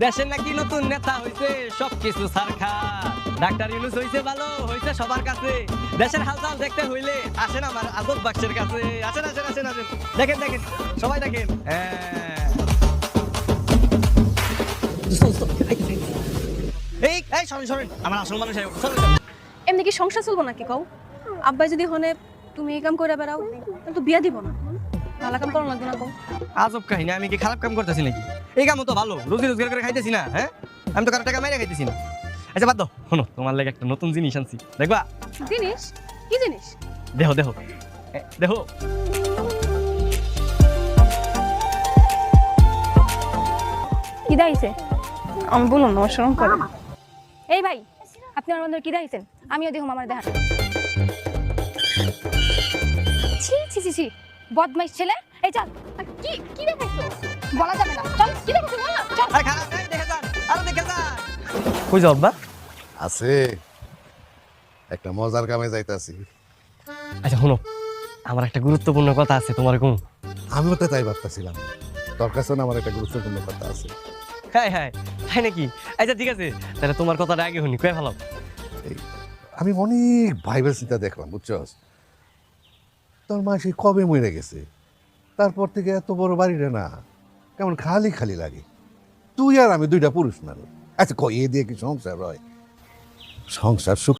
দেশের নাকি নতুন নেতা হইছে, সবকিছু সারখা। ডাক্তার ইউনূস হইছে ভালো, হইছে সবার কাছে। দেশের হালচাল দেখতে হইলে আসেন আমার আজব বাক্সের কাছে। আসেন আসেন আসেন আসেন, দেখেন দেখেন, সবাই দেখেন। এই এই সরেন সরেন, আমার আসল মানুষ সরেন সরেন। এমনি কি সংসার চলবো নাকি কও? আব্বাই যদি হনে তুমি এই কাম করে বেড়াও তাহলে তো বিয়া দিব না। ভালো কাম করো লাগবে না কও। আজব কাহিনী, আমি কি খারাপ কাম করতেছি নাকি? এই কামও তো ভালো, রোজি রোজগার করে খাইতেছি না। হ্যাঁ, আমি তো কারো টাকা মেরে খাইতেছি না। আচ্ছা বাদ দাও, শোনো, তোমার লাগে একটা নতুন জিনিস আনছি, দেখবা? জিনিস? কি জিনিস? দেখো দেখো দেখো। কি দাইছে? আমি বলুন না, শরম করে। এই ভাই, আপনি আমার বন্ধুর কি দাইছেন? আমিও দেখুন আমার দেখা। ছি ছি ছি ছি, বদমাইশ ছেলে। এই চল। কি কি দেখাইছো? বলা যাবে না। চল, কি দেখাইছো বল না। চল। আরে খারাপ নাই, দেখে যান, আরে দেখে যান। কই যাও আব্বা? আছে একটা মজার কামে যাইতাছি। আচ্ছা শোনো, আমার একটা গুরুত্বপূর্ণ কথা আছে তোমার কম। আমিও তো তাই ভাবতেছিলাম, তোর কাছে না আমার একটা গুরুত্বপূর্ণ কথা আছে। হ্যাঁ হ্যাঁ, তাই নাকি? আচ্ছা ঠিক আছে, তাহলে তোমার কথাটা আগে শুনি, কয়ে ভালো। আমি অনেক ভাইবের চিন্তা দেখলাম, বুঝছস? তোর মা সেই কবে মরে গেছে, তারপর থেকে এত বড় বাড়িটা না কেমন খালি খালি লাগে। তুই আর আমি দুইটা পুরুষ মানুষ, আচ্ছা কই এ দিয়ে কি সংসার হয়? সংসার সুখ